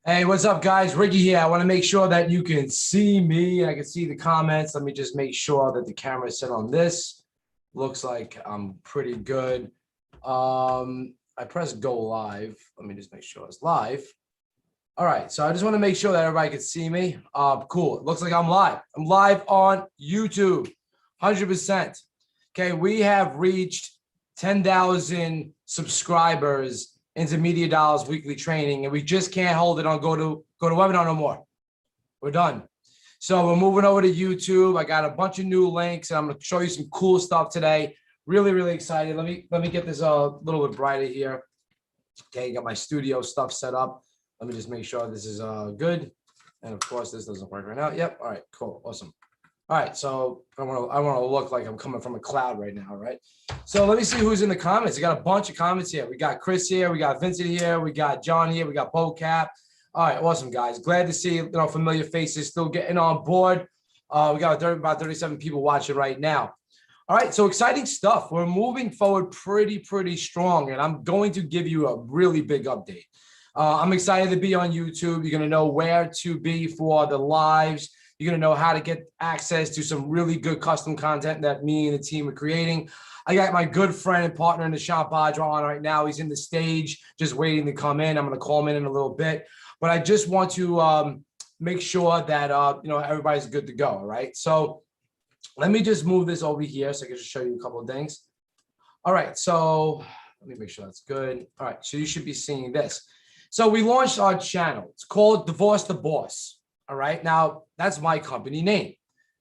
Hey, what's up, guys? Ricky here. I want to make sure that you can see me. I can see the comments. Let me just make sure that the camera is set on this. Looks like I'm pretty good. I pressed go live. Let me just make sure it's live. All right, so I just want to make sure that everybody can see me. Cool. It looks like I'm live. I'm live on YouTube, 100%. Okay, we have reached 10,000 subscribers into Media Dollars Weekly Training, and we just can't hold it on go to webinar no more. We're done. So we're moving over to YouTube. I got a bunch of new links, and I'm going to show you some cool stuff today. Really, really excited. Let me get this a little bit brighter here. Okay, got my studio stuff set up. Let me just make sure this is good. And of course, this doesn't work right now. Yep. All right, cool. Awesome. All right, so I want to look like I'm coming from a cloud right now, right? So let me see who's in the comments. I got a bunch of comments here. We got Chris here, we got Vincent here, we got John here, we got BoCap. All right, awesome, guys. Glad to see familiar faces still getting on board. We got about 37 people watching right now. All right, so exciting stuff. We're moving forward pretty strong, and I'm going to give you a really big update. I'm excited to be on YouTube. You're going to know where to be for the lives. You're going to know how to get access to some really good custom content that me and the team are creating. I got my good friend and partner, Nishant Bajra, on right now. He's in the stage, just waiting to come in. I'm going to call him in a little bit. But I just want to make sure that, everybody's good to go, all right? So let me just move this over here so I can just show you a couple of things. All right, so let me make sure that's good. All right, so you should be seeing this. So we launched our channel. It's called Divorce the Boss. All right. Now, that's my company name,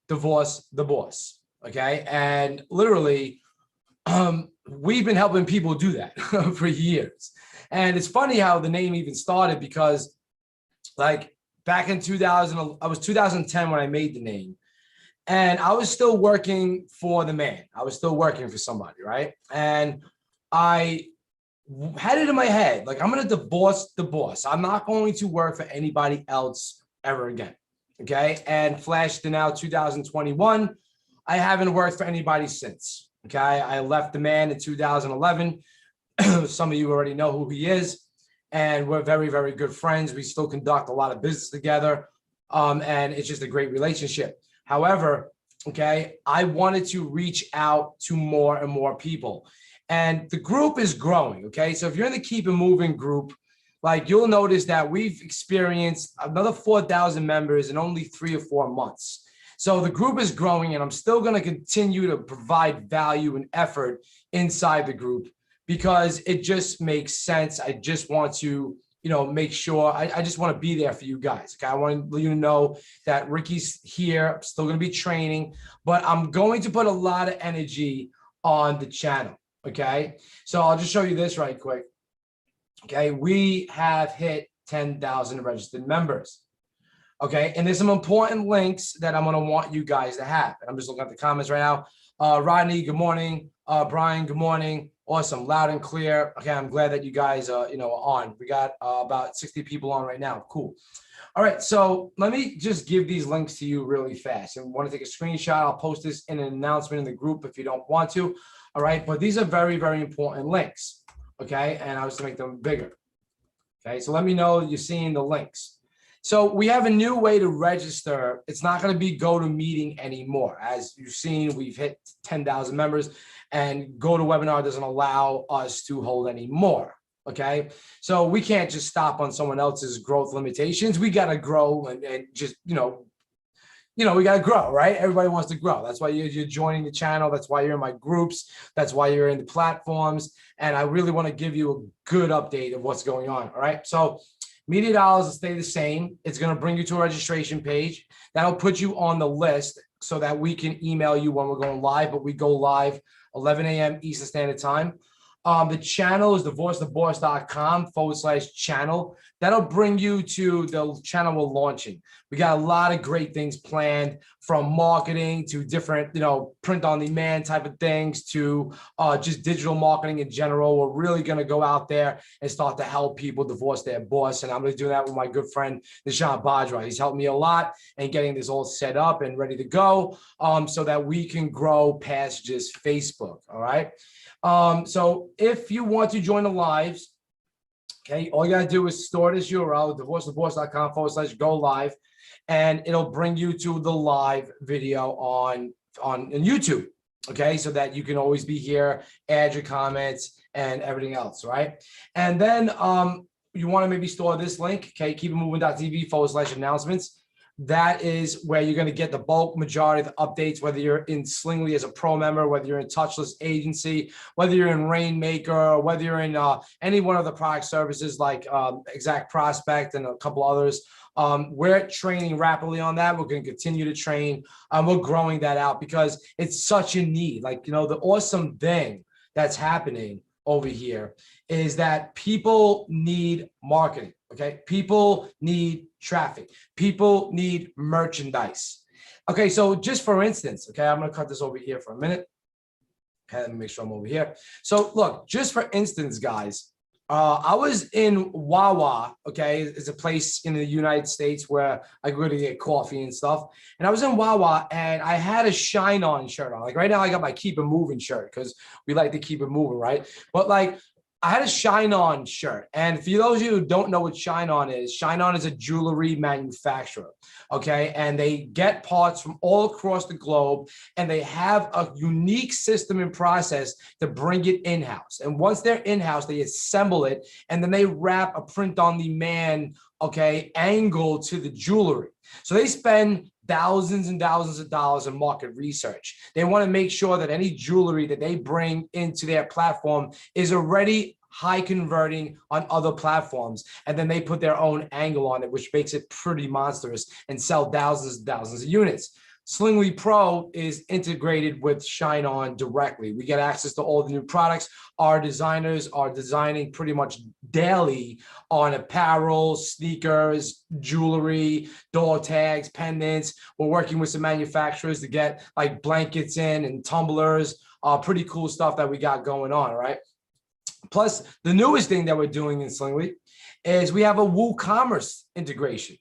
Divorce the Boss. Okay. And literally, we've been helping people do that for years. And it's funny how the name even started because, like, back in 2000, I was 2010 when I made the name. And I was still working for the man. I was still working for somebody. Right. And I had it in my head, like, I'm going to divorce the boss. I'm not going to work for anybody else ever again. Okay. And flash to now 2021. I haven't worked for anybody since. Okay. I left the man in 2011. Some of you already know who he is. And we're very good friends. We still conduct a lot of business together. And it's just a great relationship. However, okay, I wanted to reach out to more and more people. And the group is growing. Okay. So if you're in the Keep It Moving group, like, you'll notice that we've experienced another 4,000 members in only 3 or 4 months. So the group is growing, and I'm still going to continue to provide value and effort inside the group because it just makes sense. I just want to, make sure I just want to be there for you guys. Okay. I want you to know that Ricky's here. I'm still going to be training, but I'm going to put a lot of energy on the channel. Okay. So I'll just show you this right quick. Okay, we have hit 10,000 registered members. Okay, and there's some important links that I'm going to want you guys to have. And I'm just looking at the comments right now. Rodney, good morning. Brian, good morning. Awesome, loud and clear. Okay, I'm glad that you guys are on. We got about 60 people on right now. Cool. All right, so let me just give these links to you really fast. And want to take a screenshot? I'll post this in an announcement in the group if you don't want to. All right, but these are very important links. Okay, and I was to make them bigger. Okay, so let me know you're seeing the links. So we have a new way to register. It's not going to be GoToMeeting anymore. As you've seen, we've hit 10,000 members, and GoToWebinar doesn't allow us to hold any more. Okay, so we can't just stop on someone else's growth limitations. We got to grow and just, we got to grow, right? Everybody wants to grow. That's why you're joining the channel. That's why you're in my groups. That's why you're in the platforms. And I really want to give you a good update of what's going on. All right. So Media Dollars will stay the same. It's going to bring you to a registration page. That'll put you on the list so that we can email you when we're going live, but we go live 11 a.m. Eastern Standard Time. The channel is divorcetheboss.com/channel. That'll bring you to the channel we're launching. We got a lot of great things planned, from marketing to different, print on demand type of things to just digital marketing in general. We're really going to go out there and start to help people divorce their boss. And I'm going to do that with my good friend, Nishant Bajra. He's helped me a lot in getting this all set up and ready to go so that we can grow past just Facebook. All right. So if you want to join the lives, Okay, all you gotta do is store this URL, divorcetheboss.com/go live, and it'll bring you to the live video on YouTube. Okay, so that you can always be here, add your comments and everything else, right? And then you want to maybe store this link, okay, keepitmoving.tv/announcements. That is where you're going to get the bulk majority of the updates, whether you're in Slingly as a pro member, whether you're in Touchless Agency, whether you're in Rainmaker, or whether you're in any one of the product services like Exact Prospect and a couple others. We're training rapidly on that. We're going to continue to train. We're growing that out because it's such a need. Like, you know, the awesome thing that's happening over here is that people need marketing. Okay. People need traffic. People need merchandise. Okay. So just for instance, okay, I'm going to cut this over here for a minute. Okay. Let me make sure I'm over here. So look, just for instance, guys, I was in Wawa, okay, it's a place in the United States where I go to get coffee and stuff. And I was in Wawa and I had a Shine On shirt on. Like right now I got my Keep It Moving shirt because we like to keep it moving, right? But like I had a Shine On shirt. And for those of you who don't know what Shine On is a jewelry manufacturer, okay? And they get parts from all across the globe and they have a unique system and process to bring it in-house. And once they're in-house, they assemble it and then they wrap a print-on-demand, okay, angle to the jewelry. So they spend thousands and thousands of dollars in market research. They want to make sure that any jewelry that they bring into their platform is already high converting on other platforms. And then they put their own angle on it, which makes it pretty monstrous and sell thousands and thousands of units. Slingly Pro is integrated with Shine On directly. We get access to all the new products. Our designers are designing pretty much daily on apparel, sneakers, jewelry, door tags, pendants. We're working with some manufacturers to get like blankets in and tumblers, pretty cool stuff that we got going on, right? Plus, the newest thing that we're doing in Slingly is we have a WooCommerce integration.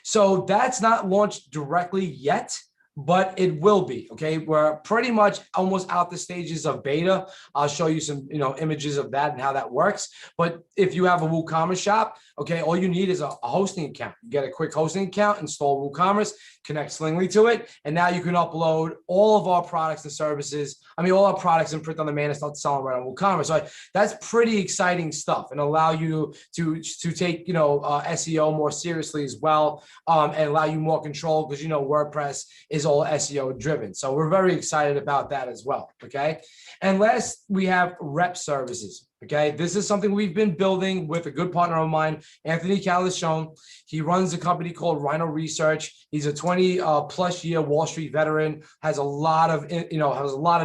So that's not launched directly yet, but it will be. Okay, we're pretty much almost out the stages of beta. I'll show you some, images of that and how that works. But if you have a WooCommerce shop, okay, all you need is a hosting account. You get a quick hosting account, install WooCommerce, connect Slingly to it, and now you can upload all of our products and services. I mean, all our products and print on demand and start selling right on WooCommerce. So that's pretty exciting stuff, and allow you to take SEO more seriously as well, and allow you more control because WordPress is all SEO driven. So we're very excited about that as well. Okay, and last we have rep services. Okay, this is something we've been building with a good partner of mine, Anthony Calishone. He runs a company called Rhino Research. He's a 20 plus year Wall Street veteran, has a lot of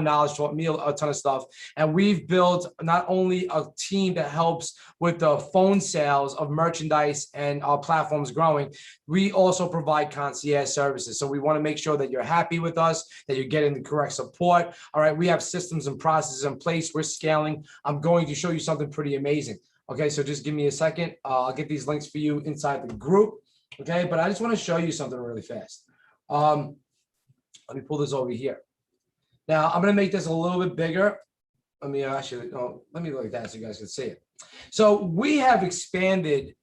knowledge, taught me a ton of stuff. And we've built not only a team that helps with the phone sales of merchandise and our platforms growing, we also provide concierge services. So we want to make sure that you're happy with us, that you're getting the correct support. All right, we have systems and processes in place. We're scaling. I'm going to show you something pretty amazing. Okay, so just give me a second. I'll get these links for you inside the group. Okay, but I just want to show you something really fast. Let me pull this over here. Now I'm going to make this a little bit bigger. Let me actually, let me look at that so you guys can see it. So we have expanded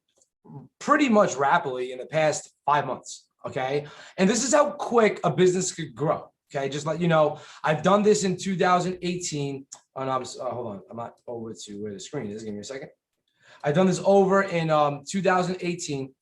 pretty much rapidly in the past 5 months. Okay, and this is how quick a business could grow. Okay, just let you know, I've done this in 2018. And hold on, I'm not over to where the screen is. Give me a second. I've done this over in 2018.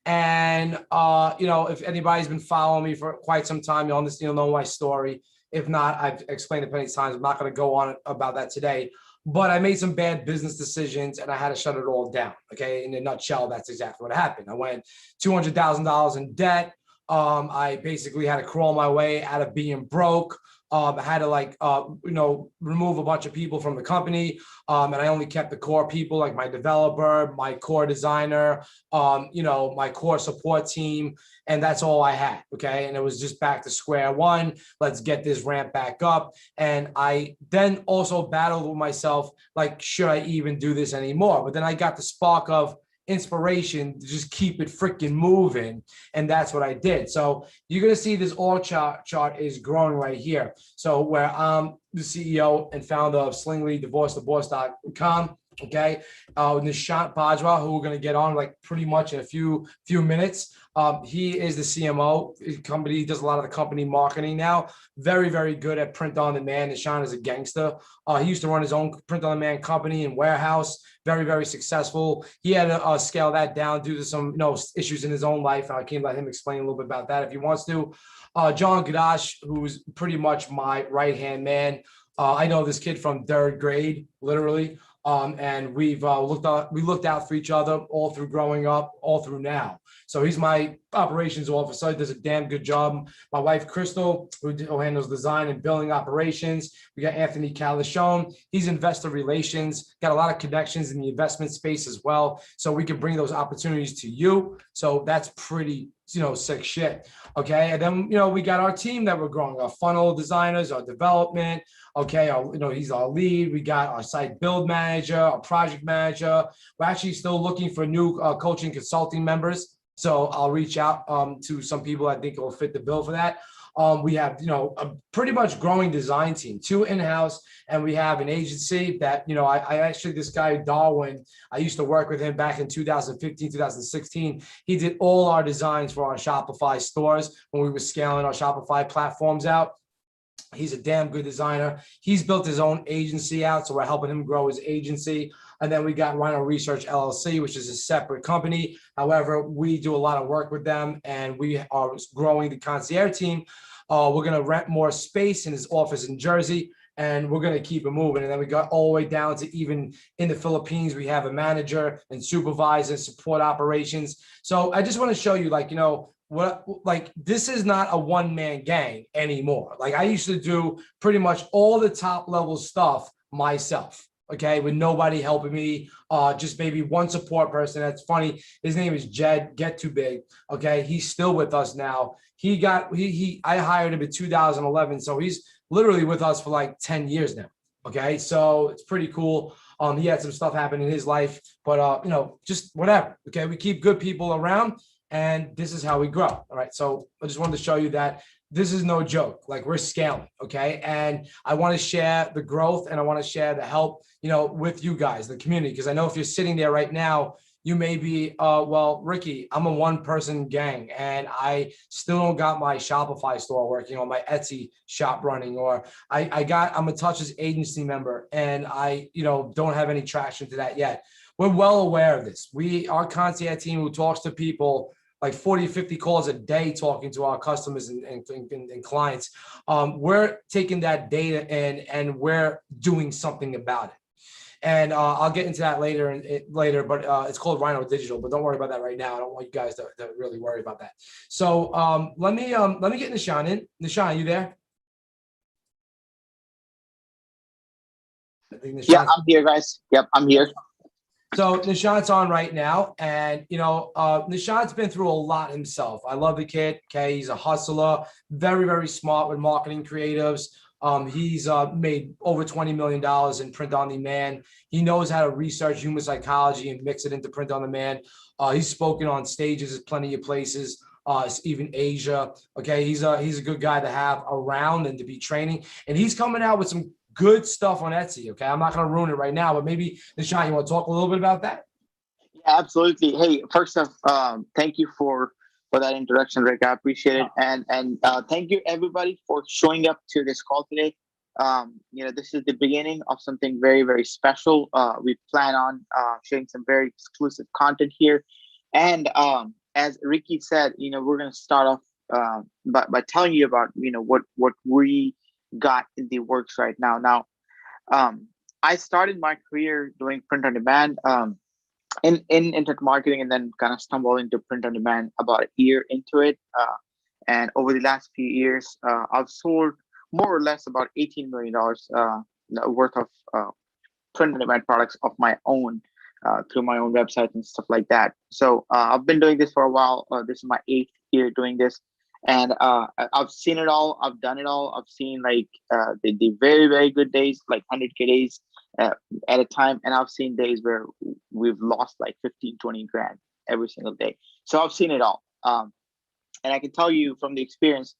And, if anybody's been following me for quite some time, you'll know my story. If not, I've explained it plenty of times. I'm not going to go on about that today. But I made some bad business decisions and I had to shut it all down. Okay, in a nutshell, that's exactly what happened. I went $200,000 in debt. I basically had to crawl my way out of being broke. I had to remove a bunch of people from the company. And I only kept the core people, like my developer, my core designer, my core support team. And that's all I had. Okay. And it was just back to square one. Let's get this ramp back up. And I then also battled with myself, like, should I even do this anymore? But then I got the spark of inspiration to just keep it freaking moving, and that's what I did. So you're going to see this org chart is growing right here. So where I'm the CEO and founder of Slingly, divorcetheboss.com, Okay, Nishant Bajwa, who we're going to get on like pretty much in a few minutes. He is the CMO. His company, he does a lot of the company marketing now. Very, very good at print on demand. Nishant is a gangster. He used to run his own print on demand company and warehouse. Very, very successful. He had to scale that down due to some issues in his own life. I can let him explain a little bit about that if he wants to. John Gadash, who's pretty much my right hand man. I know this kid from third grade, literally. And we looked out for each other all through growing up, all through now. So he's my operations officer. He does a damn good job. My wife, Crystal, who handles design and billing operations. We got Anthony Calishone. He's investor relations, got a lot of connections in the investment space as well. So we can bring those opportunities to you. So that's pretty, sick shit. Okay. And then, we got our team that we're growing, our funnel designers, our development. Okay. He's our lead. We got our site build manager, our project manager. We're actually still looking for new coaching consulting members. So I'll reach out to some people I think will fit the bill for that. We have, a pretty much growing design team, 2 in-house, and we have an agency that, I actually, this guy, Darwin, I used to work with him back in 2015, 2016. He did all our designs for our Shopify stores when we were scaling our Shopify platforms out. He's a damn good designer. He's built his own agency out, so we're helping him grow his agency. And then we got Rhino Research LLC, which is a separate company. However, we do a lot of work with them, and we are growing the concierge team. We're going to rent more space in his office in Jersey, and we're going to keep it moving. And then we got all the way down to even in the Philippines, we have a manager and supervisor, support operations. So I just want to show you, this is not a one-man gang anymore. Like, I used to do pretty much all the top level stuff myself. Okay, with nobody helping me, just maybe one support person. That's funny. His name is Jed Get Too Big. Okay, he's still with us now. I hired him in 2011, so he's literally with us for like 10 years now. Okay, so it's pretty cool. He had some stuff happen in his life, but just whatever. Okay, we keep good people around, and this is how we grow. All right, so I just wanted to show you that this is no joke. Like, we're scaling, okay? And I want to share the growth, and I want to share the help, with you guys, the community, because I know if you're sitting there right now, you may be, well, Ricky, I'm a one-person gang, and I still don't got my Shopify store working, or my Etsy shop running, or I'm a Touches agency member, and I, don't have any traction to that yet. We're well aware of this. Our concierge team who talks to people like 40, 50 calls a day talking to our customers and clients. We're taking that data and we're doing something about it. And I'll get into that later, but it's called Rhino Digital, but don't worry about that right now. I don't want you guys to really worry about that. So let me get Nishant in. Nishant, you there? I think yeah, I'm here, guys. Yep, I'm here. So Nishant's on right now, and Nishant's been through a lot himself. I love the kid. Okay, he's a hustler, very, very smart with marketing creatives. He's made over $20 million in print on demand. He knows how to research human psychology and mix it into print on demand. He's spoken on stages at plenty of places, even Asia. Okay, he's a good guy to have around and to be training. And he's coming out with some good stuff on Etsy. Okay, I'm not going to ruin it right now, but maybe Nishant, you want to talk a little bit about that? Yeah, absolutely. Hey, first off, thank you for that introduction, Rick. I appreciate it, and thank you everybody for showing up to this call today. This is the beginning of something very, very special. We plan on sharing some very exclusive content here, and as Ricky said, we're going to start off by telling you about what we got in the works right now. Now, I started my career doing print on demand in internet marketing, and then kind of stumbled into print on demand about a year into it. And over the last few years, I've sold more or less about $18 million worth of print on demand products of my own through my own website and stuff like that. So I've been doing this for a while. This is my 8th year doing this. And I've seen it all. I've done it all. I've seen the very, very good days, like 100K days at a time. And I've seen days where we've lost like 15, 20 grand every single day. So I've seen it all. And I can tell you from the experience,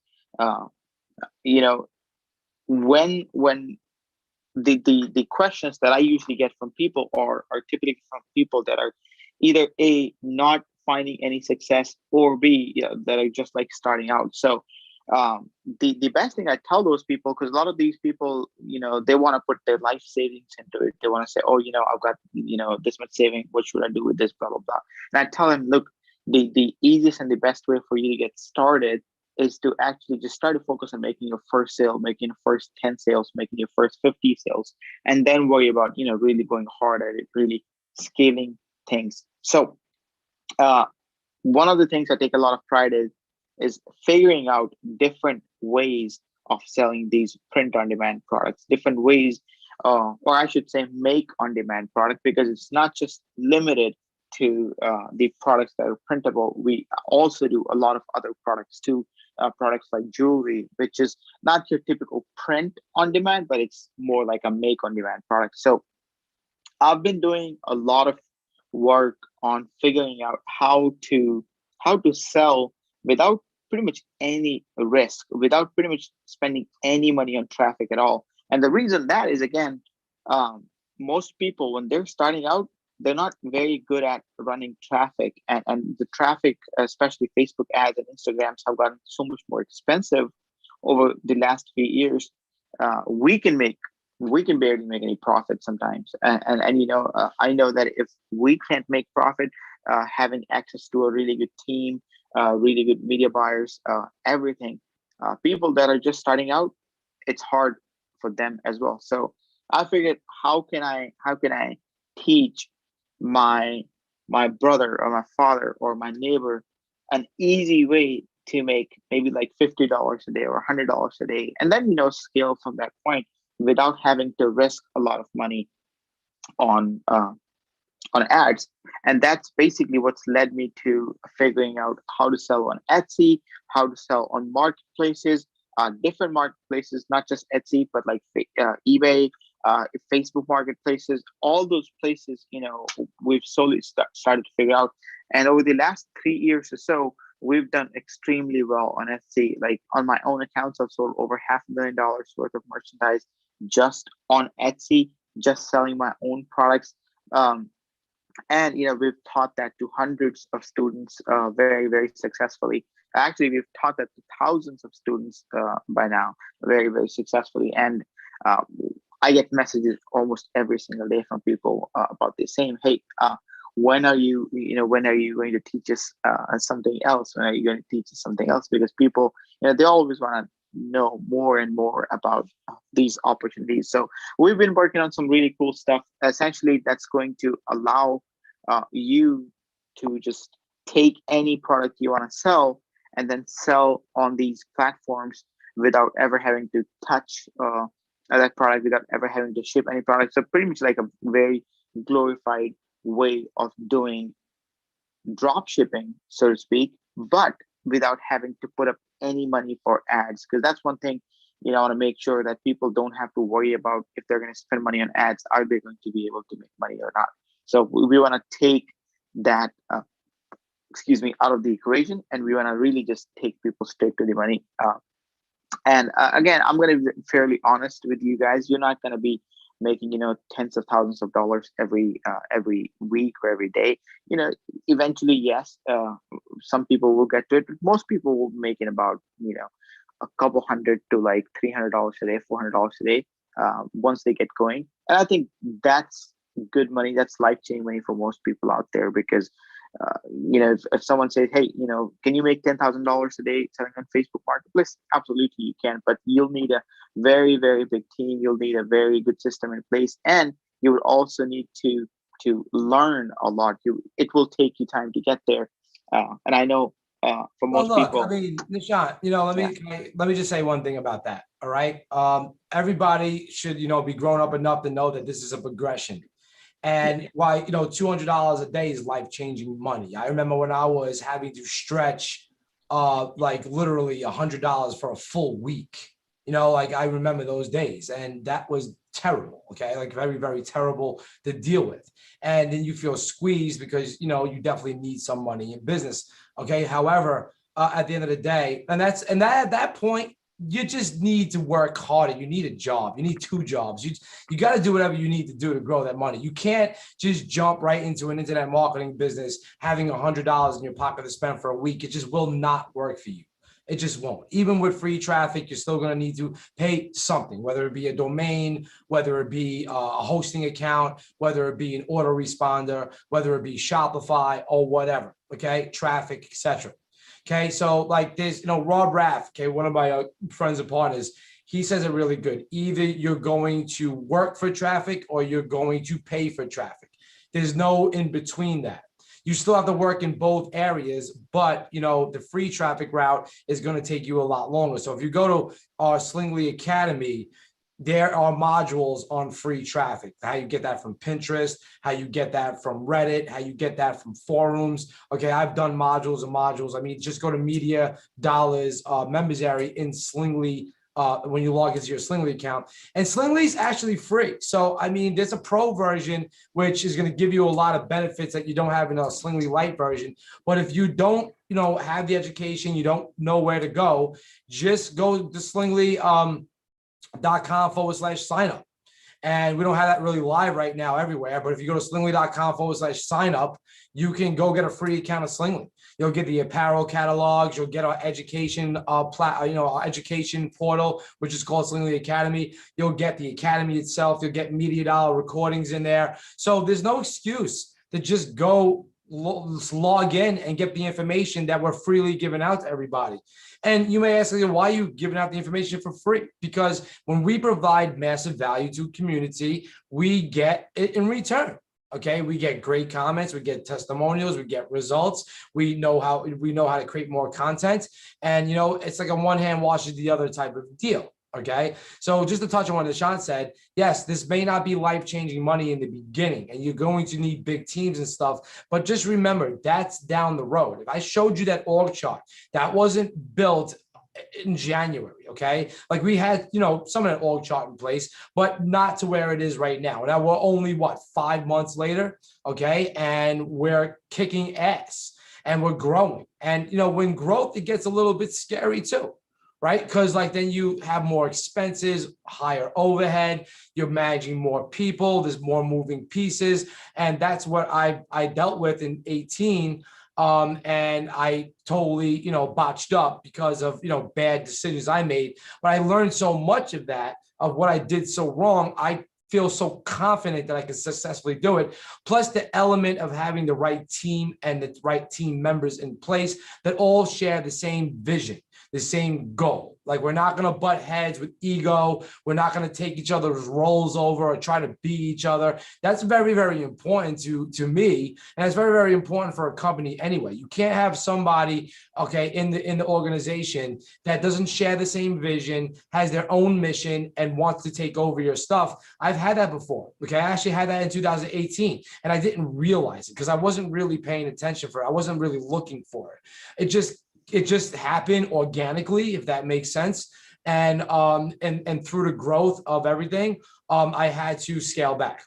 when the questions that I usually get from people are typically from people that are either A, not finding any success, or B, that are just like starting out. So the best thing I tell those people, because a lot of these people, they want to put their life savings into it. They want to say, oh, I've got this much saving. What should I do with this? Blah blah blah. And I tell them, look, the easiest and the best way for you to get started is to actually just start to focus on making your first sale, making your first 10 sales, making your first 50 sales, and then worry about, really going hard at it, really scaling things. So uh, one of the things I take a lot of pride is figuring out different ways of selling these print on demand products, different ways, or I should say make on demand product, because it's not just limited to the products that are printable. We also do a lot of other products too, products like jewelry, which is not your typical print on demand, but it's more like a make on demand product. So I've been doing a lot of work on figuring out how to sell without pretty much any risk, without pretty much spending any money on traffic at all. And the reason that is, again, most people when they're starting out, they're not very good at running traffic, and the traffic, especially Facebook ads and Instagrams, have gotten so much more expensive over the last few years. We can make we can barely make any profit sometimes, and I know that if we can't make profit, having access to a really good team, really good media buyers, everything, people that are just starting out, it's hard for them as well. So I figured, how can I teach my my brother or my father or my neighbor an easy way to make maybe like $50 a day or $100 a day, and then scale from that point without having to risk a lot of money on ads. And that's basically what's led me to figuring out how to sell on Etsy, how to sell on marketplaces, different marketplaces, not just Etsy, but like eBay, Facebook marketplaces, all those places, we've slowly started to figure out. And over the last 3 years or so, we've done extremely well on Etsy. Like on my own accounts, I've sold over $500,000 worth of merchandise just on Etsy, just selling my own products. And we've taught that to hundreds of students very, very successfully. Actually, we've taught that to thousands of students by now, very, very successfully. And uh, I get messages almost every single day from people about this, saying, hey, when are you going to teach us something else? When are you going to teach us something else? Because people, they always want to know more and more about these opportunities. So we've been working on some really cool stuff. Essentially, that's going to allow you to just take any product you want to sell and then sell on these platforms without ever having to touch that product, without ever having to ship any product. So pretty much like a very glorified way of doing drop shipping, so to speak, but without having to put up any money for ads. Because that's one thing, I want to make sure that people don't have to worry about if they're going to spend money on ads, are they going to be able to make money or not? So we want to take that, out of the equation, and we want to really just take people straight to the money. And again, I'm going to be fairly honest with you guys. You're not going to be making tens of thousands of dollars every week or every day. Eventually, yes, some people will get to it, but most people will make it about a couple hundred to like $300 a day, $400 a day once they get going. And I think that's good money. That's life-changing money for most people out there, because if someone says, hey, can you make $10,000 a day selling on Facebook Marketplace? Absolutely, you can, but you'll need a very, very big team. You'll need a very good system in place, and you would also need to learn a lot. It will take you time to get there, and I know for Well, most look, I people. mean, Nishant, let me just say one thing about that. All right. Everybody should, be grown up enough to know that this is a progression. And why, $200 a day is life-changing money. I remember when I was having to stretch like literally $100 for a full week. Like I remember those days, and that was terrible. Okay, like very, very terrible to deal with. And then you feel squeezed because you definitely need some money in business. Okay, however, at the end of the day, and that at that point, you just need to work harder. You need a job. You need 2 jobs. You got to do whatever you need to do to grow that money. You can't just jump right into an internet marketing business having $100 in your pocket to spend for a week. It just will not work for you. It just won't. Even with free traffic, you're still going to need to pay something, whether it be a domain, whether it be a hosting account, whether it be an autoresponder, whether it be Shopify or whatever. Okay, traffic, etc. Okay, so like this, Rob Raff, okay, one of my friends and partners, he says it really good. Either you're going to work for traffic or you're going to pay for traffic. There's no in between that. You still have to work in both areas, but the free traffic route is going to take you a lot longer. So if you go to our Slingly Academy, there are modules on free traffic, how you get that from Pinterest, how you get that from Reddit, how you get that from forums. Okay, I've done modules and modules. I mean, just go to Media Dollars members area in Slingly when you log into your Slingly account. And Slingly is actually free. So, I mean, there's a pro version, which is going to give you a lot of benefits that you don't have in a Slingly Lite version. But if you don't, have the education, you don't know where to go, just go to slingly.com/sign up. And we don't have that really live right now everywhere, but if you go to slingly.com/sign up, you can go get a free account of Slingly. You'll get the apparel catalogs, you'll get our education our education portal, which is called Slingly Academy. You'll get the academy itself, you'll get Media Dollar recordings in there. So there's no excuse to just go log in and get the information that we're freely giving out to everybody. And you may ask, why are you giving out the information for free? Because when we provide massive value to community, we get it in return. Okay, we get great comments, we get testimonials, we get results. We know how to create more content, and it's like a one hand washes the other type of deal. Okay, so just to touch on what Nishant said, yes, this may not be life-changing money in the beginning, and you're going to need big teams and stuff, but just remember, that's down the road. If I showed you that org chart, that wasn't built in January, okay? Like we had, some of that org chart in place, but not to where it is right now. Now we're only, 5 months later, okay? And we're kicking ass, and we're growing. And, when growth, it gets a little bit scary too. Right? Because then you have more expenses, higher overhead, you're managing more people, there's more moving pieces. And that's what I dealt with in 18. And I totally, botched up because of, bad decisions I made. But I learned so much of that, of what I did so wrong. I feel so confident that I can successfully do it. Plus the element of having the right team and the right team members in place that all share the same vision, the same goal. Like we're not going to butt heads with ego. We're not going to take each other's roles over or try to beat each other. That's very, very important to me. And it's very, very important for a company anyway. You can't have somebody, okay, in the organization that doesn't share the same vision, has their own mission, and wants to take over your stuff. I've had that before. Okay. I actually had that in 2018, and I didn't realize it because I wasn't really paying attention for it. I wasn't really looking for it. It just happened organically, if that makes sense. And through the growth of everything, I had to scale back.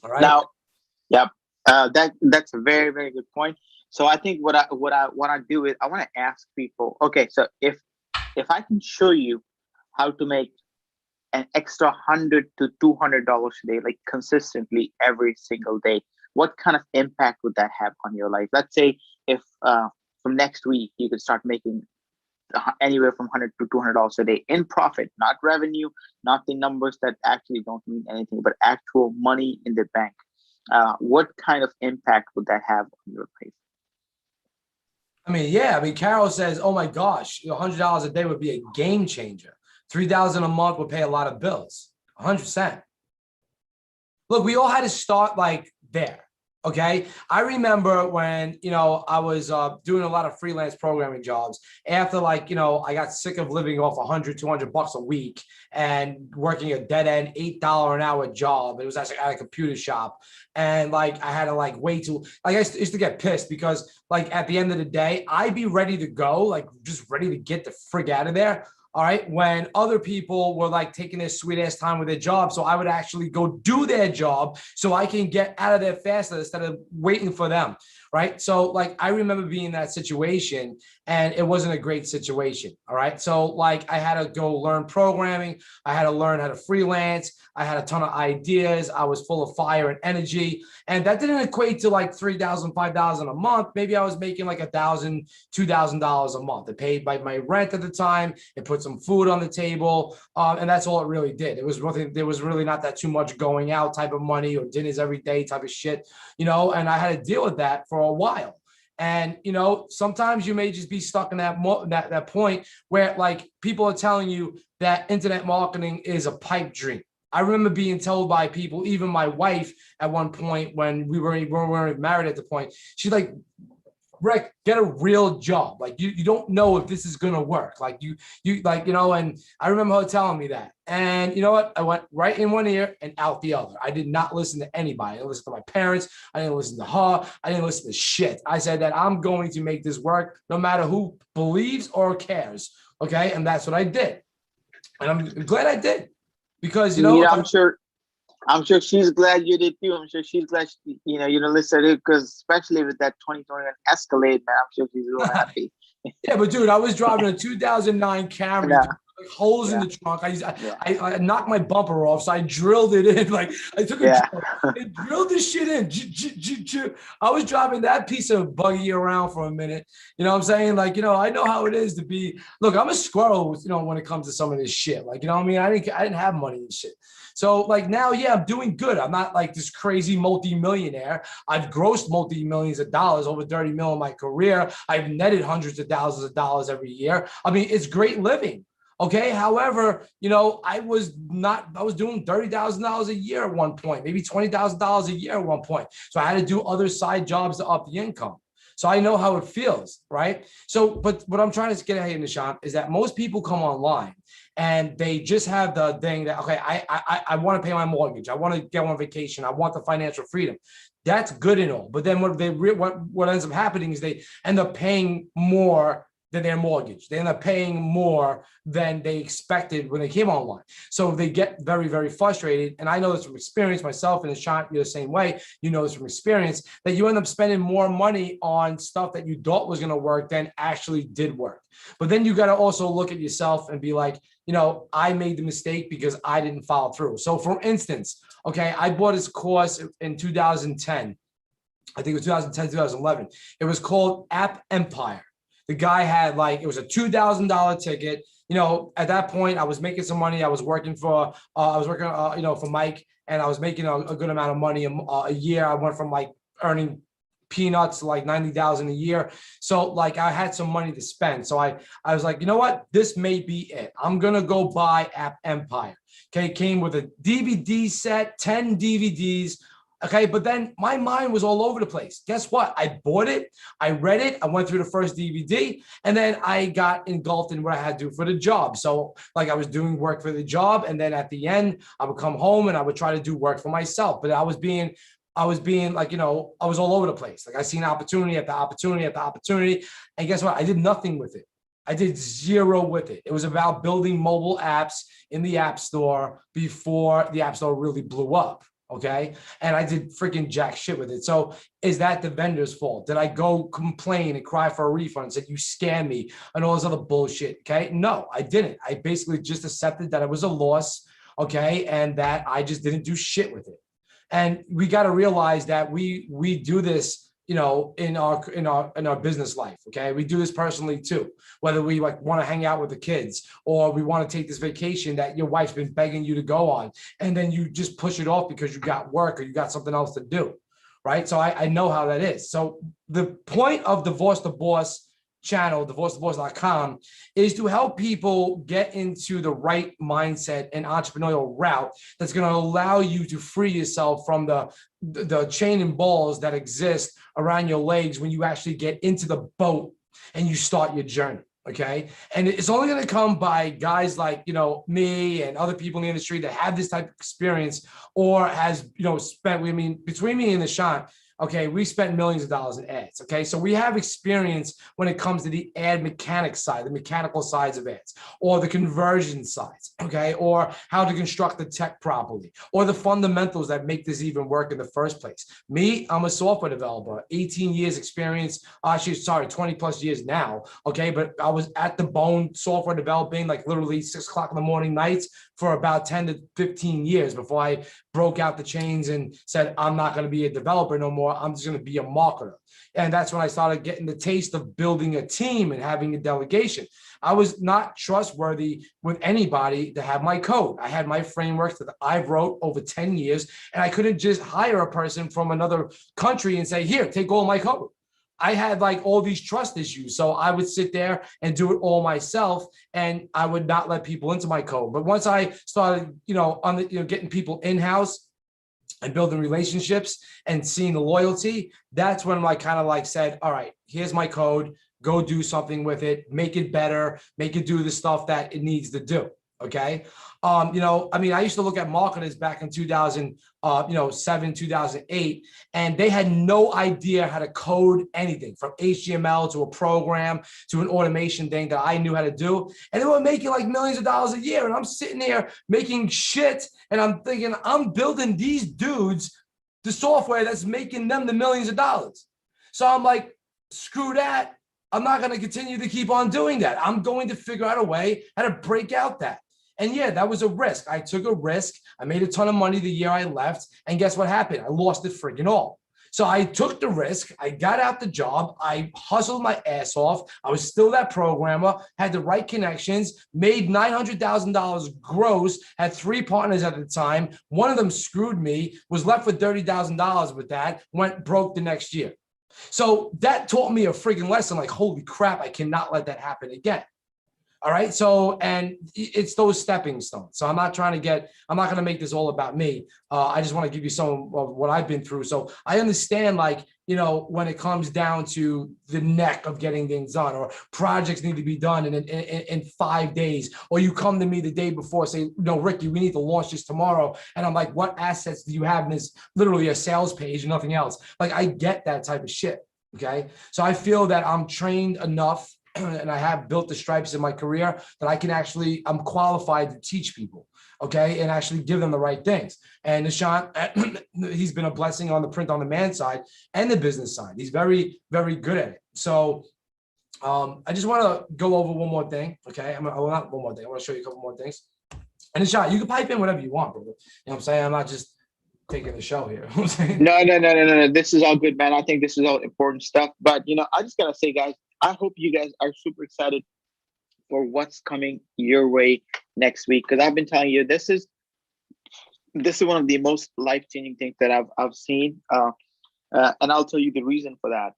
All right. Now, yep. That's a very, very good point. So I think what I want to do is I want to ask people, okay, so if I can show you how to make an extra $100 to $200 a day, like consistently every single day, what kind of impact would that have on your life? Let's say if from next week you could start making anywhere from $100 to $200 a day in profit, not revenue, not the numbers that actually don't mean anything, but actual money in the bank. What kind of impact would that have on your life? I mean, yeah. I mean, Carol says, "Oh my gosh, $100 a day would be a game changer. $3,000 a month would pay a lot of bills." 100%. Look, we all had to start like there. Okay. I remember when, I was doing a lot of freelance programming jobs after I got sick of living off $100-200 a week and working a dead end $8 an hour job. It was actually at a computer shop. And I had to wait till I used to get pissed because at the end of the day, I'd be ready to go, just ready to get the frig out of there. All right. When other people were taking their sweet ass time with their job. So I would actually go do their job so I can get out of there faster instead of waiting for them. right? So like, I remember being in that situation and it wasn't a great situation. All right. So like, I had to go learn programming. I had to learn how to freelance. I had a ton of ideas. I was full of fire and energy. And that didn't equate to like $3,000, $5,000 a month. Maybe I was making like $1,000, $2,000 a month. It paid by my rent at the time. It put some food on the table. And that's all it really did. It was really, there was really not that too much going out type of money or dinners every day type of shit, you know, and I had to deal with that for a while. And, you know, sometimes you may just be stuck in that point where like people are telling you that internet marketing is a pipe dream. I remember being told by people, even my wife at one point when we weren't married at the point, she's like, Rick, get a real job. Like you don't know if this is gonna work. Like you like, you know, and I remember her telling me that. And you know what? I went right in one ear and out the other. I did not listen to anybody. I didn't listen to my parents. I didn't listen to her. I didn't listen to shit. I said that I'm going to make this work no matter who believes or cares. Okay. And that's what I did. And I'm glad I did because, you know, I'm sure she's glad you did too. I'm sure she's glad you know listen to it because especially with that 2021 Escalade, man, I'm sure she's real happy. Yeah, but dude, I was driving a 2009 Camry, Yeah. like holes in the trunk. I knocked my bumper off, so I drilled it in. Like I took a drill and drilled this shit in. I was driving that piece of buggy around for a minute. You know what I'm saying? Like, you know, I know how it is to be. Look, I'm a squirrel, you know, when it comes to some of this shit. Like, you know what I mean? I didn't have money and shit. So like now, yeah, I'm doing good. I'm not like this crazy multi-millionaire. I've grossed multi-millions of dollars, over 30 mil in my career. I've netted hundreds of thousands of dollars every year. I mean, it's great living. Okay. However, you know, I was doing $30,000 a year at one point, maybe $20,000 a year at one point. So I had to do other side jobs to up the income. So I know how it feels, right? So, but what I'm trying to get at here, Nishant, is that most people come online and they just have the thing that, okay, I want to pay my mortgage. I want to go on vacation. I want the financial freedom. That's good and all. But then what ends up happening is they end up paying more than their mortgage. They end up paying more than they expected when they came online. So they get very, very frustrated. And I know this from experience myself, and Nishant, you're the same way. You know this from experience, that you end up spending more money on stuff that you thought was going to work than actually did work. But then you got to also look at yourself and be like, you know, I made the mistake because I didn't follow through. So for instance, okay, I bought this course in 2010. I think it was 2010, 2011. It was called App Empire. The guy had like, it was a $2,000 ticket. You know, at that point, I was making some money. I was working for, you know, for Mike, and I was making a good amount of money a year. I went from like earning peanuts to like 90,000 a year. So like I had some money to spend. So I was like, you know what? This may be it. I'm going to go buy App Empire. Okay. It came with a DVD set, 10 DVDs. Okay, but then my mind was all over the place. Guess what? I bought it, I read it, I went through the first DVD, and then I got engulfed in what I had to do for the job. So like I was doing work for the job, and then at the end, I would come home and I would try to do work for myself. But I was being like, you know, I was all over the place. Like I seen opportunity at the opportunity at the opportunity. And guess what? I did nothing with it. I did zero with it. It was about building mobile apps in the App Store before the App Store really blew up. Okay. And I did freaking jack shit with it. So is that the vendor's fault? Did I go complain and cry for a refund and said, you scammed me and all this other bullshit? Okay. No, I didn't. I basically just accepted that it was a loss. Okay. And that I just didn't do shit with it. And we got to realize that we do this, you know, in our business life. Okay. We do this personally too, whether we like want to hang out with the kids or we want to take this vacation that your wife's been begging you to go on. And then you just push it off because you got work or you got something else to do. Right. So I know how that is. So the point of Divorce the Boss channel, divorcetheboss.com, is to help people get into the right mindset and entrepreneurial route that's going to allow you to free yourself from the chain and balls that exist around your legs when you actually get into the boat and you start your journey. Okay. And it's only going to come by guys like, you know, me and other people in the industry that have this type of experience or has, you know, spent, I mean, between me and Nishant, okay, we spent millions of dollars in ads. Okay, so we have experience when it comes to the ad mechanics side, the mechanical sides of ads, or the conversion sides, okay, or how to construct the tech properly, or the fundamentals that make this even work in the first place. Me, I'm a software developer, 18 years experience, actually, sorry, 20 plus years now, okay, but I was at the bone software developing like literally 6 o'clock in the morning nights for about 10 to 15 years before I broke out the chains and said, I'm not going to be a developer no more. I'm just going to be a marketer. And that's when I started getting the taste of building a team and having a delegation. I was not trustworthy with anybody to have my code. I had my frameworks that I wrote over 10 years, and I couldn't just hire a person from another country and say, here, take all my code. I had like all these trust issues. So I would sit there and do it all myself, and I would not let people into my code. But once I started, getting people in-house and building relationships and seeing the loyalty, that's when I kind of like said, all right, here's my code, go do something with it, make it better, make it do the stuff that it needs to do. Okay. I used to look at marketers back in 2007, 2008, and they had no idea how to code anything from HTML to a program to an automation thing that I knew how to do. And they were making like millions of dollars a year. And I'm sitting there making shit. And I'm thinking, I'm building these dudes the software that's making them the millions of dollars. So I'm like, screw that. I'm not going to continue to keep on doing that. I'm going to figure out a way how to break out that. And yeah, that was a risk. I took a risk. I made a ton of money the year I left. And guess what happened? I lost it friggin' all. So I took the risk. I got out the job. I hustled my ass off. I was still that programmer, had the right connections, made $900,000 gross, had 3 partners at the time. One of them screwed me, was left with $30,000 with that, went broke the next year. So that taught me a friggin' lesson like, holy crap, I cannot let that happen again. All right. So, and it's those stepping stones. So I'm not going to make this all about me. I just want to give you some of what I've been through. So I understand, like, when it comes down to the neck of getting things done, or projects need to be done in 5 days, or you come to me the day before, say, no, Ricky, we need to launch this tomorrow. And I'm like, what assets do you have in this? Literally a sales page, nothing else. Like, I get that type of shit. Okay. So I feel that I'm trained enough and I have built the stripes in my career that I'm qualified to teach people, okay, and actually give them the right things. And Nishant, he's been a blessing on the print on demand side and the business side. He's very, very good at it. So I just want to go over one more thing, okay? Not one more thing. I want to show you a couple more things. And Nishant, you can pipe in whatever you want, brother. You know what I'm saying? I'm not just taking the show here. No. This is all good, man. I think this is all important stuff. But I just gotta say, guys, I hope you guys are super excited for what's coming your way next week. Because I've been telling you, this is one of the most life-changing things that I've seen. And I'll tell you the reason for that.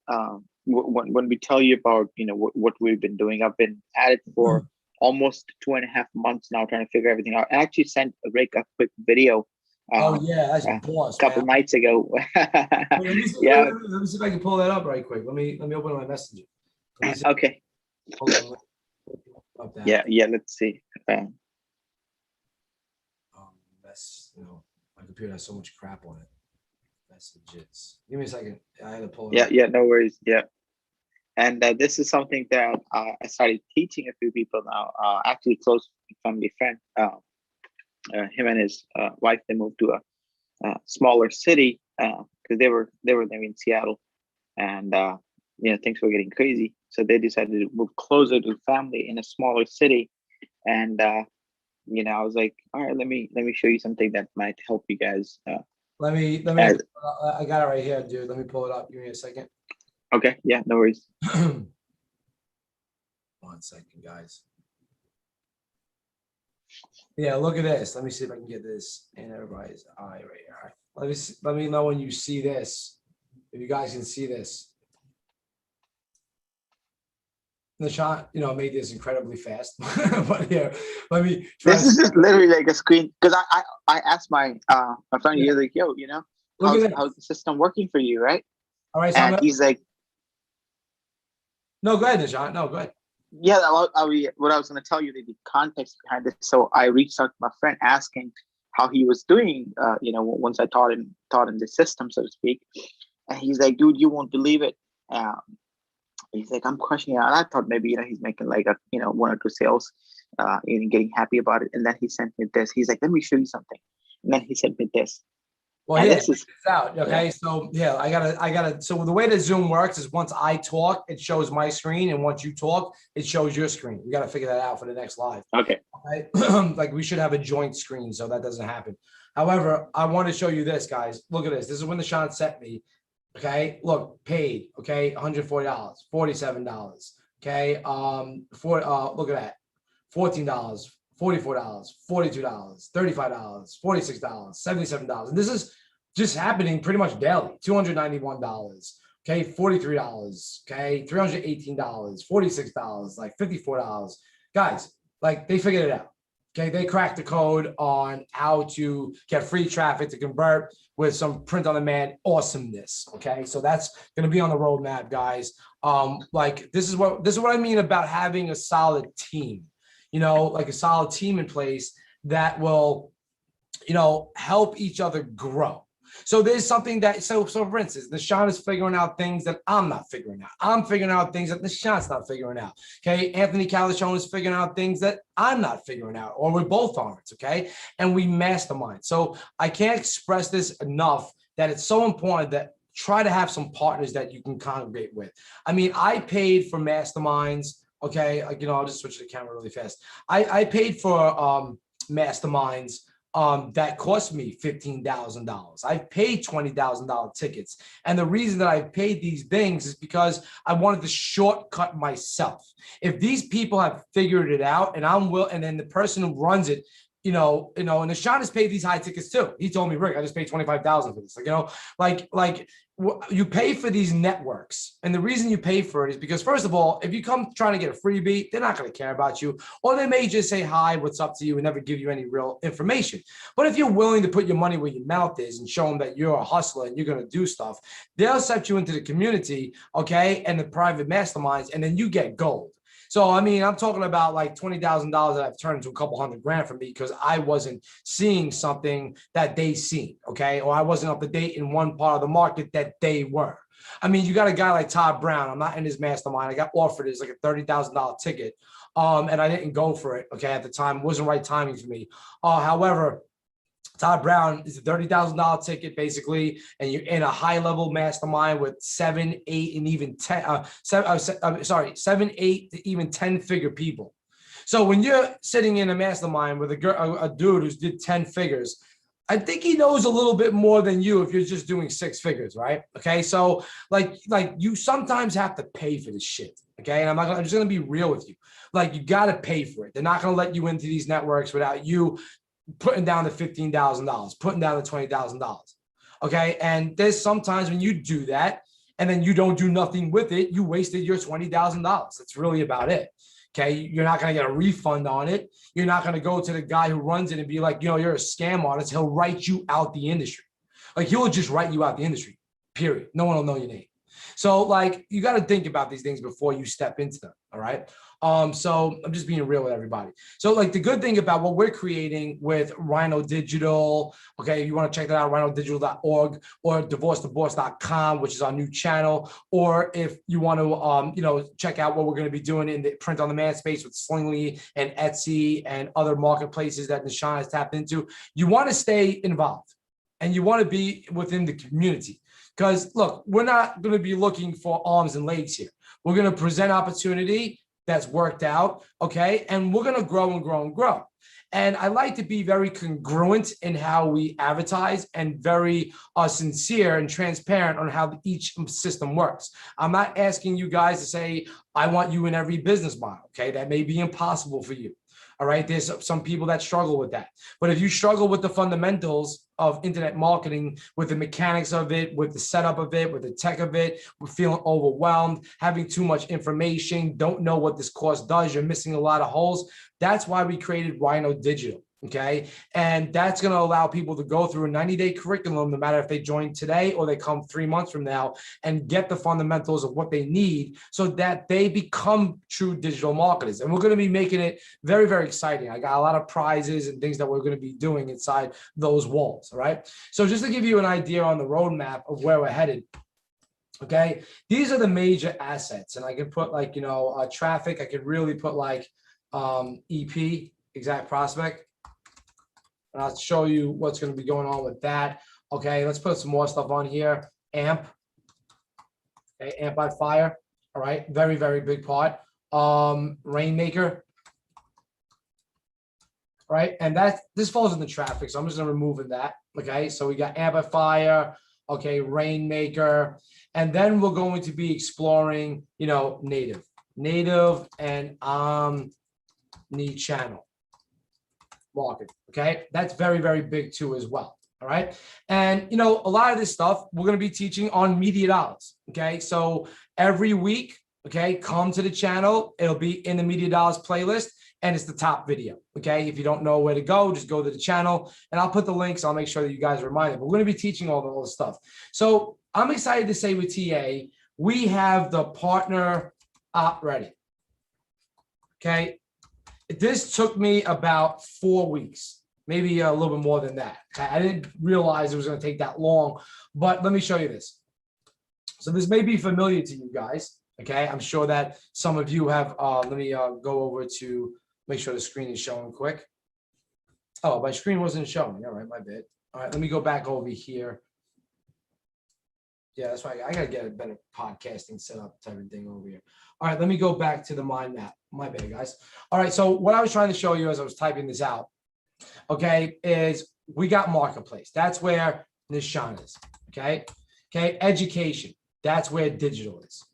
When we tell you about what we've been doing, I've been at it for almost 2.5 months now, trying to figure everything out. I actually sent Rick a quick video. That's a boss, a couple nights ago. Let me see if I can pull that up right quick. Let me open my messenger. Okay. Yeah. Let's see. My computer has so much crap on it. Messages. Give me a second. I had to pull it up. Yeah. No worries. Yeah. And this is something that I started teaching a few people now. Actually, close family friend. Him and his wife, they moved to a smaller city because they were living in Seattle, and things were getting crazy. So they decided to move closer to family in a smaller city. And I was like, all right, let me show you something that might help you guys. Let me. I got it right here, dude. Let me pull it up. Give me a second. Okay. Yeah. No worries. 1 second, guys. Yeah, look at this. Let me see if I can get this in everybody's eye right here. Let me know when you see this. If you guys can see this. Nishant, made this incredibly fast. But here, let me try. This is just literally like a screen, because I asked my friend, he's like, yo, how's the system working for you, right? All right, so and he's like, no, go ahead, Nishant. No, go ahead. Yeah, what I was going to tell you, the context behind it. So I reached out to my friend asking how he was doing, once I taught him the system, so to speak. And he's like, dude, you won't believe it. Um, he's like, I'm crushing it. And I thought maybe, he's making like a, one or two sales, getting happy about it. And then he sent me this. He's like, let me show you something. And then he sent me this. Well, And yeah, this check is, this out. Okay. yeah. So yeah, I gotta, so the way that Zoom works is once I talk, it shows my screen. And once you talk, it shows your screen. We got to figure that out for the next live. Okay. Okay. Like we should have a joint screen so that doesn't happen. However, I want to show you this, guys. Look at this. This is when the Sean sent me. Okay. Look, paid. Okay. $140, $47. Okay. Look at that. $14, $44, $42, $35, $46, $77. And this is just happening pretty much daily. $291. Okay, $43. Okay, $318, $46, like $54. Guys, like they figured it out. Okay, they cracked the code on how to get free traffic to convert with some print on demand awesomeness. Okay, so that's going to be on the roadmap, guys. Like this is what I mean about having a solid team. Like a solid team in place that will, help each other grow. So there's something that, so for instance, Nishan is figuring out things that I'm not figuring out. I'm figuring out things that Nishan's not figuring out. Okay. Anthony Calichone is figuring out things that I'm not figuring out, or we both aren't. Okay. And we mastermind. So I can't express this enough that it's so important that try to have some partners that you can congregate with. I mean, I paid for masterminds. Okay. Like, I'll just switch the camera really fast. I paid for masterminds that cost me $15,000. I've paid $20,000 tickets. And the reason that I've paid these things is because I wanted to shortcut myself. If these people have figured it out and and then the person who runs it, and Nishan has paid these high tickets too. He told me, Rick, I just paid $25,000 for this. Like, you pay for these networks. And the reason you pay for it is because, first of all, if you come trying to get a freebie, they're not going to care about you. Or they may just say, hi, what's up to you, and never give you any real information. But if you're willing to put your money where your mouth is and show them that you're a hustler and you're going to do stuff, they'll accept you into the community, okay, and the private masterminds, and then you get gold. So, I mean, I'm talking about like $20,000 that I've turned into a couple $100,000 for me because I wasn't seeing something that they seen, okay? Or I wasn't up to date in one part of the market that they were. I mean, you got a guy like Todd Brown. I'm not in his mastermind. I got offered it as like a $30,000 ticket, and I didn't go for it, okay, at the time. It wasn't right timing for me. However, Todd Brown is a $30,000 ticket, basically, and you're in a high-level mastermind with 7, 8, and even 10. 7, 8 to even 10-figure people. So when you're sitting in a mastermind with a dude who's did 10 figures, I think he knows a little bit more than you if you're just doing 6 figures, right? Okay, so like you sometimes have to pay for this shit. Okay, and I'm just gonna be real with you. Like you got to pay for it. They're not gonna let you into these networks without you putting down the $15,000, putting down the $20,000. Okay. And there's sometimes when you do that and then you don't do nothing with it, you wasted your $20,000. That's really about it. Okay. You're not going to get a refund on it. You're not going to go to the guy who runs it and be like, you're a scam artist. He'll write you out the industry. Like he'll just write you out the industry, period. No one will know your name. So like, you got to think about these things before you step into them. All right. So I'm just being real with everybody. So like the good thing about what we're creating with Rhino Digital, okay, you want to check that out, rhinodigital.org or divorcetoboss.com, which is our new channel. Or if you want to, check out what we're going to be doing in the print on demand space with Slingly and Etsy and other marketplaces that Nishan has tapped into, you want to stay involved and you want to be within the community. Because look, we're not going to be looking for arms and legs here. We're going to present opportunity that's worked out, okay? And we're going to grow and grow and grow. And I like to be very congruent in how we advertise and very sincere and transparent on how each system works. I'm not asking you guys to say, I want you in every business model, okay? That may be impossible for you. All right, there's some people that struggle with that. But if you struggle with the fundamentals of internet marketing, with the mechanics of it, with the setup of it, with the tech of it, with feeling overwhelmed, having too much information, don't know what this course does, you're missing a lot of holes. That's why we created Rhino Digital. Okay. And that's going to allow people to go through a 90-day curriculum, no matter if they join today or they come 3 months from now, and get the fundamentals of what they need so that they become true digital marketers. And we're going to be making it very, very exciting. I got a lot of prizes and things that we're going to be doing inside those walls. All right. So just to give you an idea on the roadmap of where we're headed, Okay, these are the major assets, and I can put like, traffic. I could really put like EP, exact prospect, and I'll show you what's going to be going on with that. Okay, let's put some more stuff on here. AMP, okay, AMP by fire. All right, very, very big part. Rainmaker, right? And this falls in the traffic, so I'm just gonna remove that. Okay, so we got amplifier, okay, rainmaker, and then we're going to be exploring, native and omni-channel market. Okay, that's very, very big too as well. All right, and a lot of this stuff we're going to be teaching on media dollars. Okay, so every week, okay, come to the channel. It'll be in the media dollars playlist, and it's the top video. Okay, if you don't know where to go, just go to the channel, and I'll put the links. I'll make sure that you guys are reminded. But we're going to be teaching all the stuff. So I'm excited to say with TA, we have the partner op ready. Okay, this took me about 4 weeks. Maybe a little bit more than that. I didn't realize it was going to take that long, but let me show you this. So this may be familiar to you guys. Okay, I'm sure that some of you have. Let me go over to make sure the screen is showing quick. Oh, my screen wasn't showing. All right, my bad. All right, let me go back over here. Yeah, that's why I got to get a better podcasting setup type of thing over here. All right, let me go back to the mind map. My bad, guys. All right, so what I was trying to show you as I was typing this out, okay, is we got marketplace. That's where Nishan is. Okay, education. That's where digital is.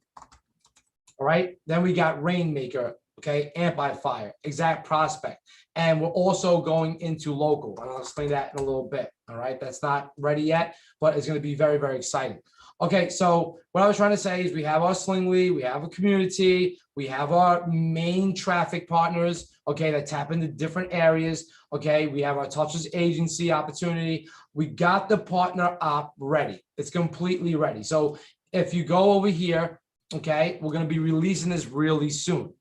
All right, then we got rainmaker. Okay, amplifier, exact prospect, and we're also going into local, and I'll explain that in a little bit. All right, that's not ready yet, but it's going to be very, very exciting. Okay, so what I was trying to say is we have our Slingly, we have a community, we have our main traffic partners, okay, that tap into different areas. Okay, we have our touchless agency opportunity. We got the partner op ready. It's completely ready. So if you go over here, okay, we're going to be releasing this really soon.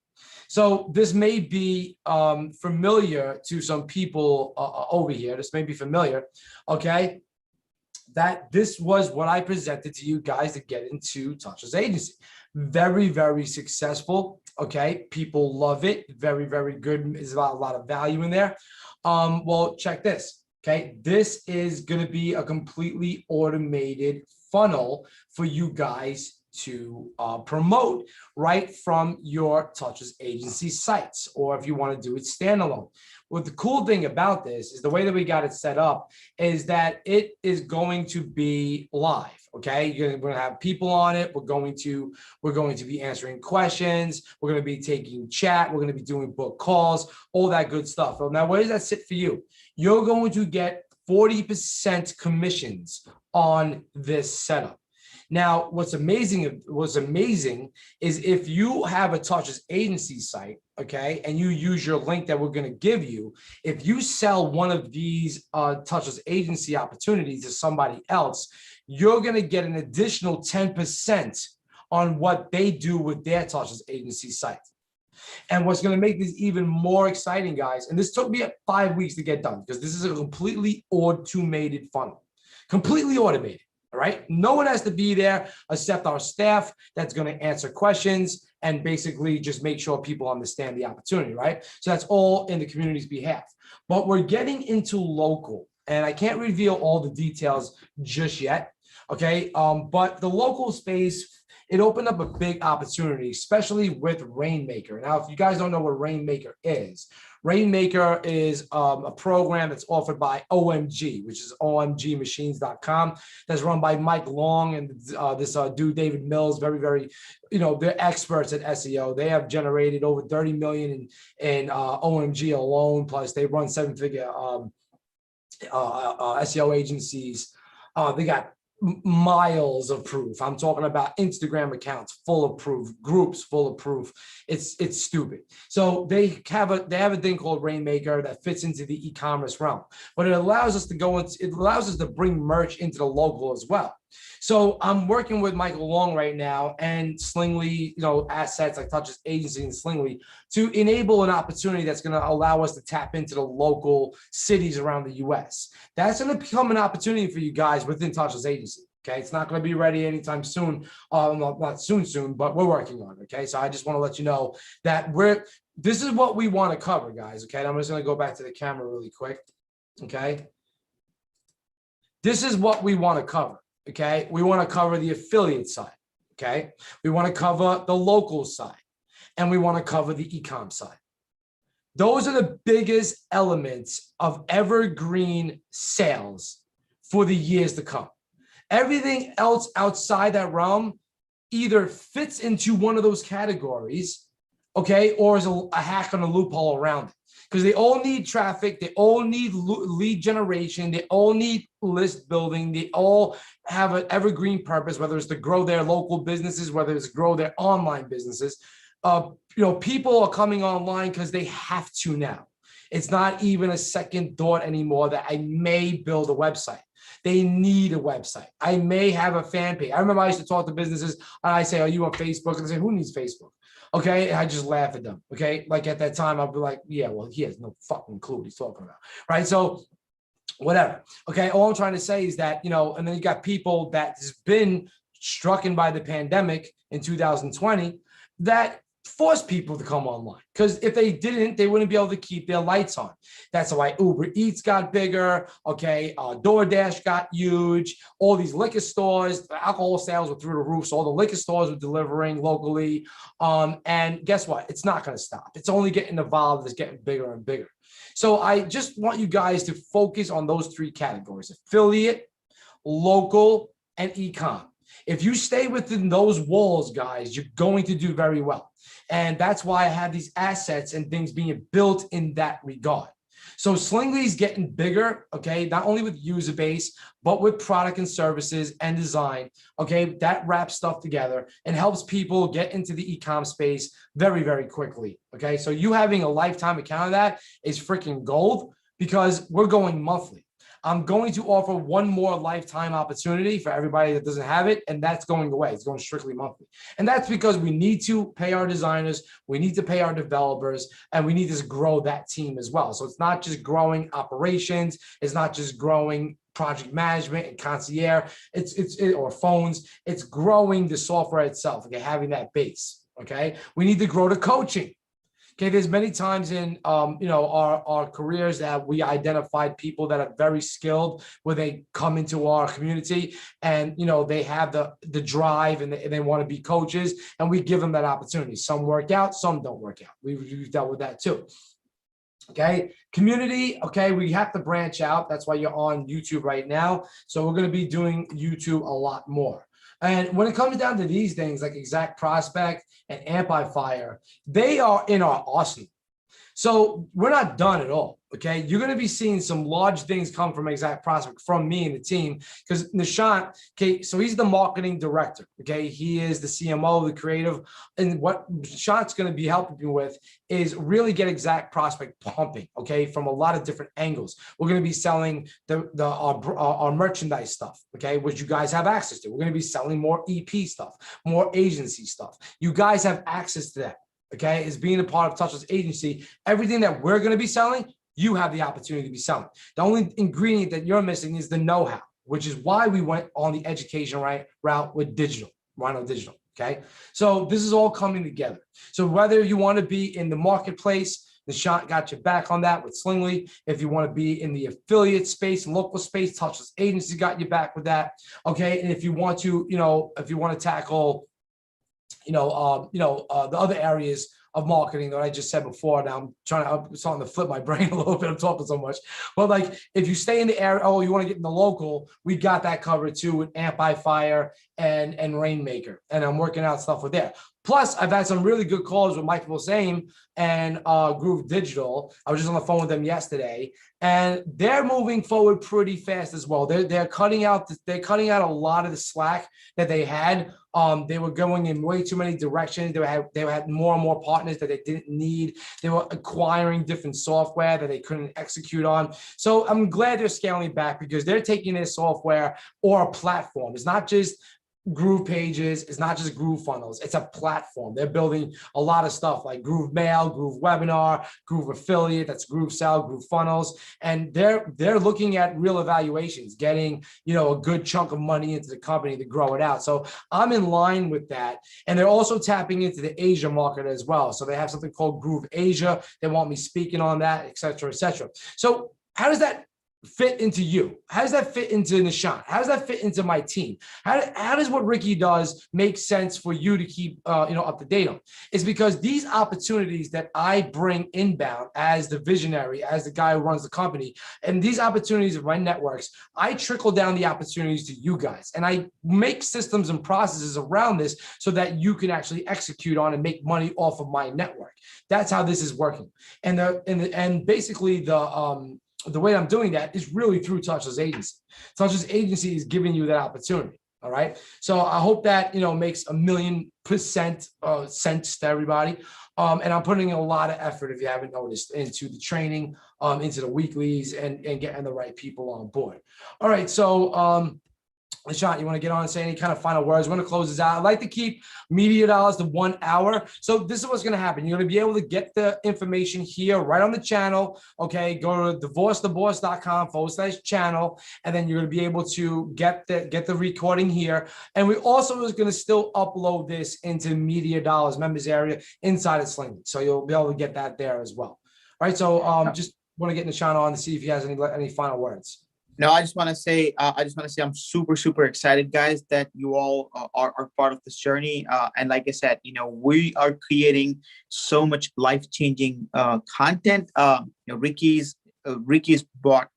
So this may be familiar to some people over here. This may be familiar, okay, that this was what I presented to you guys to get into touchless agency. Very, very successful. Okay, people love it. Very, very good. There's a lot of value in there. Well, check this. Okay, this is going to be a completely automated funnel for you guys to promote right from your touchless agency sites, or if you want to do it standalone. What the cool thing about this is the way that we got it set up is that it is going to be live. Okay, we're going to have people on it. We're going to be answering questions. We're going to be taking chat. We're going to be doing book calls, all that good stuff. Now, where does that sit for you? You're going to get 40% commissions on this setup. Now, what's amazing is if you have a touchless agency site, okay, and you use your link that we're going to give you, if you sell one of these touchless agency opportunities to somebody else, you're going to get an additional 10% on what they do with their touchless agency site. And what's going to make this even more exciting, guys, and this took me 5 weeks to get done because this is a completely automated funnel, completely automated. All right, no one has to be there except our staff that's going to answer questions and basically just make sure people understand the opportunity, right? So that's all in the community's behalf. But we're getting into local, and I can't reveal all the details just yet, okay? But the local space, it opened up a big opportunity, especially with Rainmaker. Now, if you guys don't know what Rainmaker is a program that's offered by OMG, which is omgmachines.com. That's run by Mike Long and this dude, David Mills, very, very, they're experts at SEO. They have generated over 30 million in OMG alone. Plus they run 7-figure SEO agencies. They got miles of proof. I'm talking about Instagram accounts full of proof, groups full of proof. It's stupid. So they have a thing called Rainmaker that fits into the e-commerce realm, but it allows us to bring merch into the local as well. So I'm working with Michael Long right now and Slingly, assets like Touchless Agency and Slingly to enable an opportunity that's going to allow us to tap into the local cities around the US. That's going to become an opportunity for you guys within Touchless Agency. Okay, it's not going to be ready anytime soon. Not soon, but we're working on it. Okay, so I just want to let you know that this is what we want to cover, guys. Okay, and I'm just going to go back to the camera really quick. Okay, this is what we want to cover. Okay, we want to cover the affiliate side. Okay, we want to cover the local side, and we want to cover the e-com side. Those are the biggest elements of evergreen sales for the years to come. Everything else outside that realm either fits into one of those categories, okay, or is a hack on a loophole around it. Because they all need traffic, they all need lead generation, they all need list building, they all have an evergreen purpose, whether it's to grow their local businesses, whether it's to grow their online businesses. People are coming online because they have to now. It's not even a second thought anymore that I may build a website. They need a website. I may have a fan page. I remember I used to talk to businesses and I say, are you on Facebook? And they say, who needs Facebook? Okay. And I just laugh at them. Okay. Like at that time, I'll be like, yeah, well, he has no fucking clue what he's talking about. Right. So whatever. Okay. All I'm trying to say is that, and then you got people that's been struck by the pandemic in 2020 that force people to come online, because if they didn't, they wouldn't be able to keep their lights on. That's why Uber Eats got bigger. Okay, DoorDash got huge. All these liquor stores, the alcohol sales were through the roof. So all the liquor stores were delivering locally. And guess what? It's not going to stop. It's only getting evolved. It's getting bigger and bigger. So I just want you guys to focus on those three categories: affiliate, local, and e-com. If you stay within those walls, guys, you're going to do very well. And that's why I have these assets and things being built in that regard. So Slingly's getting bigger, okay, not only with user base, but with product and services and design, okay, that wraps stuff together and helps people get into the e-com space very, very quickly, okay? So you having a lifetime account of that is freaking gold, because we're going monthly. I'm going to offer one more lifetime opportunity for everybody that doesn't have it, and that's going away. It's going strictly monthly. And that's because we need to pay our designers, we need to pay our developers, and we need to grow that team as well. So it's not just growing operations, it's not just growing project management and concierge, or phones, it's growing the software itself, okay, having that base, okay? We need to grow the coaching. Okay, there's many times in our careers that we identified people that are very skilled, where they come into our community and they have the drive and they want to be coaches, and we give them that opportunity. Some work out, some don't work out. We've dealt with that too. Okay, community. Okay, we have to branch out. That's why you're on YouTube right now. So we're going to be doing YouTube a lot more. And when it comes down to these things like Exact Prospect and Amplifier, they are in our arsenal. So we're not done at all. Okay, you're going to be seeing some large things come from Exact Prospect from me and the team, because Nishant, okay, so he's the marketing director. Okay, he is the CMO, the creative, and what Nishant's going to be helping me with is really get Exact Prospect pumping. Okay, from a lot of different angles. We're going to be selling our merchandise stuff. Okay, which you guys have access to. We're going to be selling more EP stuff, more agency stuff. You guys have access to that. Okay, is being a part of Touchless Agency. Everything that we're going to be selling, you have the opportunity to be selling. The only ingredient that you're missing is the know-how, which is why we went on the education route with digital, Rhino Digital. Okay, so this is all coming together. So whether you want to be in the marketplace, the shot got your back on that with Slingly. If you want to be in the affiliate space, local space, Touchless Agency got your back with that. Okay, and if you want to, if you want to tackle the other areas of marketing that I just said before. Now I'm starting to flip my brain a little bit. I'm talking so much, but like if you stay in the area, you want to get in the local, we got that covered too with Amplifier and Rainmaker, and I'm working out stuff with there. Plus, I've had some really good calls with Michael Same and Groove Digital. I was just on the phone with them yesterday, and they're moving forward pretty fast as well. They're cutting out a lot of the slack that they had. They were going in way too many directions. They had more and more partners that they didn't need. They were acquiring different software that they couldn't execute on. So I'm glad they're scaling back, because they're taking their software or a platform. It's not just Groove Pages. It's not just Groove Funnels. It's a platform. They're building a lot of stuff like Groove Mail, Groove Webinar, Groove Affiliate, that's Groove Sell, Groove Funnels. And they're looking at real evaluations, getting, a good chunk of money into the company to grow it out. So I'm in line with that. And they're also tapping into the Asia market as well. So they have something called Groove Asia. They want me speaking on that, et cetera, et cetera. So how does that fit into you? How does that fit into Nishant? How does that fit into my team? How does what Ricky does make sense for you to keep up to date on? It's because these opportunities that I bring inbound as the visionary, as the guy who runs the company, and these opportunities of my networks, I trickle down the opportunities to you guys, and I make systems and processes around this so that you can actually execute on and make money off of my network. That's how this is working. And basically the way I'm doing that is really through Touchless Agency. Touchless Agency is giving you that opportunity. All right. So I hope that, makes 1,000,000% sense to everybody. And I'm putting in a lot of effort, if you haven't noticed, into the training, into the weeklies and getting the right people on board. All right. So, Nishant, you want to get on and say any kind of final words? We're going to close this out. I'd like to keep Media Dollars to 1 hour. So this is what's going to happen. You're going to be able to get the information here right on the channel. Okay, go to divorcetheboss.com/channel, and then you're going to be able to get the recording here. And we also is going to still upload this into Media Dollars members area inside of Sling. So you'll be able to get that there as well. All right. So just want to get Nishant on to see if he has any final words. No, I just want to say, I'm super, super excited, guys, that you all are part of this journey. And like I said, we are creating so much life-changing content. Ricky's brought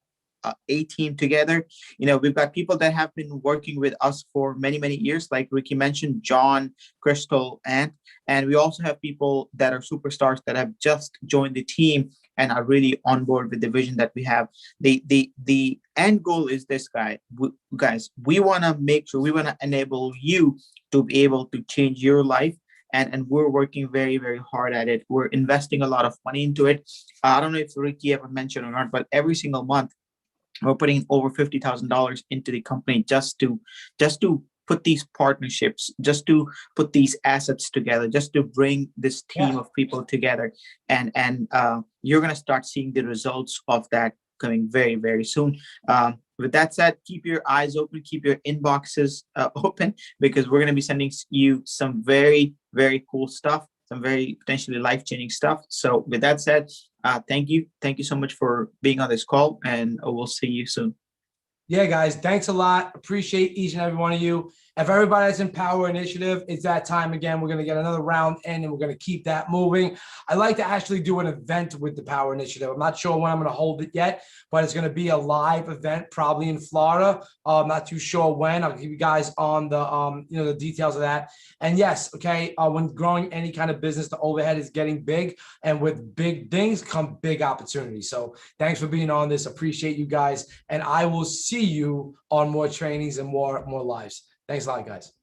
a team together. We've got people that have been working with us for many, many years, like Ricky mentioned, John, Crystal, and we also have people that are superstars that have just joined the team and are really on board with the vision that we have. The end goal is this, guys. We want to make sure, we want to enable you to be able to change your life. And we're working very, very hard at it. We're investing a lot of money into it. I don't know if Ricky ever mentioned or not, but every single month, we're putting over $50,000 into the company just to put these partnerships, just to put these assets together, just to bring this team of people together. And you're going to start seeing the results of that coming very, very soon. With that said, keep your eyes open, keep your inboxes open, because we're going to be sending you some very, very cool stuff, some very potentially life-changing stuff. So with that said, thank you so much for being on this call, and we'll see you soon. Yeah, guys, thanks a lot. Appreciate each and every one of you. If everybody that's in Power Initiative, it's that time again. We're going to get another round in, and we're going to keep that moving. I'd like to actually do an event with the Power Initiative. I'm not sure when I'm going to hold it yet, but it's going to be a live event, probably in Florida. I'm not too sure when. I'll keep you guys on the the details of that. And yes, okay, when growing any kind of business, the overhead is getting big, and with big things come big opportunities. So thanks for being on this. Appreciate you guys, and I will see you on more trainings and more lives. Thanks a lot, guys.